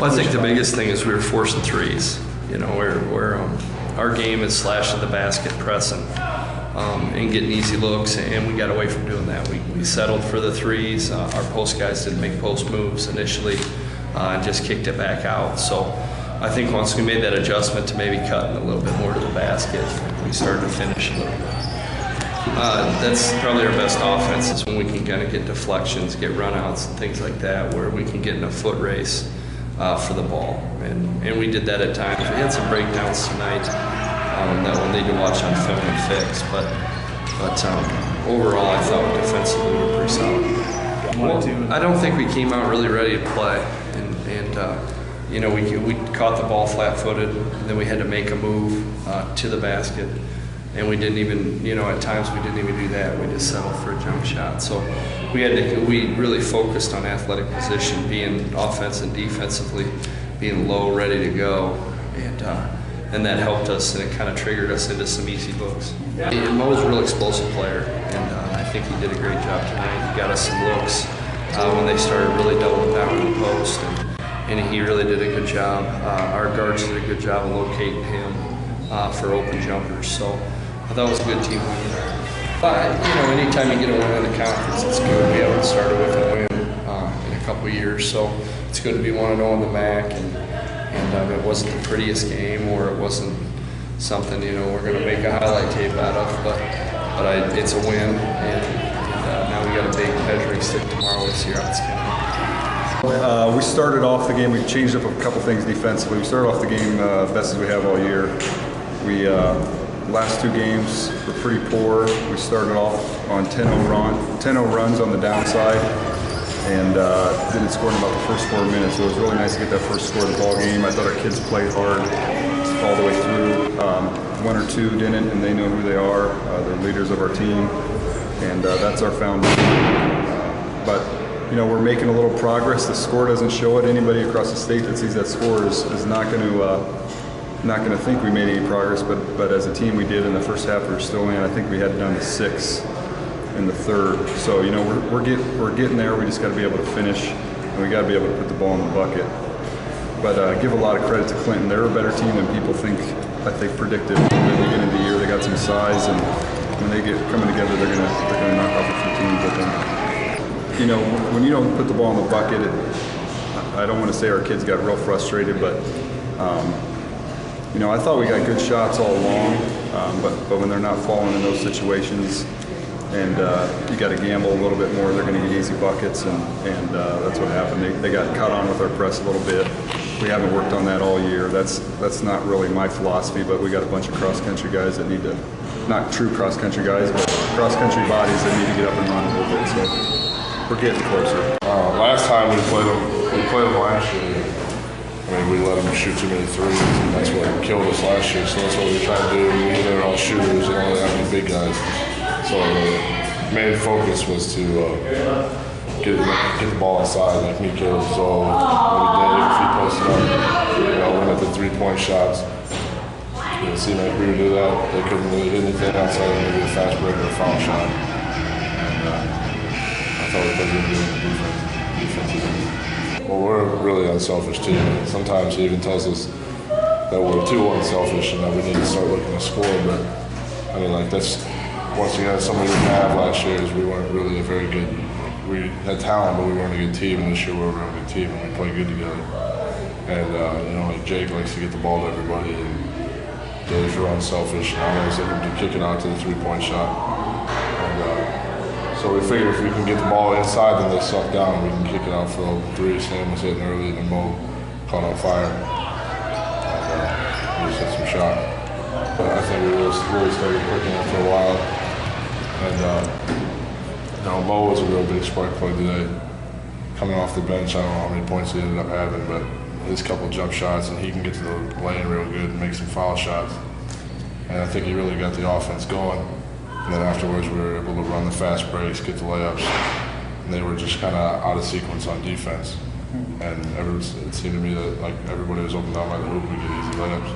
Well, I think the biggest thing is we were forcing threes. You know, our game is slashing the basket, pressing, and getting easy looks, and we got away from doing that. We settled for the threes. Our post guys didn't make post moves initially, and just kicked it back out. So I think once we made that adjustment to maybe cutting a little bit more to the basket, we started to finish a little bit. That's probably our best offense is when we can kind of get deflections, get runouts and things like that, where we can get in a foot race for the ball. And we did that at times. We had some breakdowns tonight that we'll need to watch on film and fix. But overall, I thought defensively we were pretty solid. Well, I don't think we came out really ready to play. You know, we caught the ball flat-footed, and then we had to make a move to the basket. And we didn't even, you know, at times we didn't even do that. We just settled for a jump shot. So we really focused on athletic position, being offense and defensively, being low, ready to go, and that helped us, and it kind of triggered us into some easy looks. And Mo's a real explosive player, and I think he did a great job tonight. He got us some looks when they started really doubling down on the post, and he really did a good job. Our guards did a good job of locating him for open jumpers. So I thought it was a good team win. But, you know, anytime you get a win in the conference, it's good to be able to start it with a win in a couple of years. So it's good to be 1-0 in the MAC, and it wasn't the prettiest game, or it wasn't something, you know, we're going to make a highlight tape out of, but it's a win, and now we got a big measuring stick tomorrow with Sierra County. We started off the game, we changed up a couple things defensively. We started off the game best as we have all year. We last two games were pretty poor. We started off on 10-0 runs on the downside, and didn't score in about the first 4 minutes. So it was really nice to get that first score of the ball game. I thought our kids played hard all the way through. One or two didn't, and they know who they are. They're leaders of our team, and that's our foundation. But you know, we're making a little progress. The score doesn't show it. Anybody across the state that sees that score is not going to think we made any progress. But as a team, we did. In the first half, we were still in. I think we had done 6 in the third. So you know, we're getting there. We just got to be able to finish, and we got to be able to put the ball in the bucket. But give a lot of credit to Clinton. They're a better team than people predicted at the beginning of the year. They got some size, and when they get coming together, they're gonna knock off a few teams. But then, you know, when you don't put the ball in the bucket, I don't want to say our kids got real frustrated, but you know, I thought we got good shots all along. But when they're not falling in those situations, and you got to gamble a little bit more, they're going to get easy buckets, and that's what happened. They got caught on with our press a little bit. We haven't worked on that all year. That's not really my philosophy, but we got a bunch of cross-country guys that need to, not true cross-country guys, but cross-country bodies that need to get up and run a little bit. So we're getting closer. Last time we played them last year. I mean, we let them shoot too many threes, and that's what killed us last year. So that's what we try to do. They're all shooters and all that, I mean, big guys. So the main focus was to get the ball inside, like Mikael was all maybe Dave, if he posted up, you know, limit the 3-point shots. You know, see Mike Brewer do that. They couldn't really hit anything outside of maybe a fast break or a foul shot. And I thought we played really good defensively. Well, we're a really unselfish team. Sometimes he even tells us that we're too unselfish and that we need to start looking to score. But I mean, like, that's once again something we didn't have last year is we weren't really a very good. We had talent, but we weren't a good team. And this year we were a good team, and we played good together. And you know, like Jake likes to get the ball to everybody, and Dave's real unselfish. And I always like him to kick it out to the 3-point shot. And so we figured if we can get the ball inside, then they suck down, and we can kick it out for the 3. Sam was hitting early, and then Mo caught on fire. And we just hit some shot. But I think we really started clicking after a while. And you know, Mo was a real big spark plug today. Coming off the bench, I don't know how many points he ended up having, but his couple jump shots, and he can get to the lane real good and make some foul shots. And I think he really got the offense going. And then afterwards, we were able to run the fast breaks, get the layups, and they were just kind of out of sequence on defense. And it seemed to me that like everybody was open down by the hoop, we get easy layups.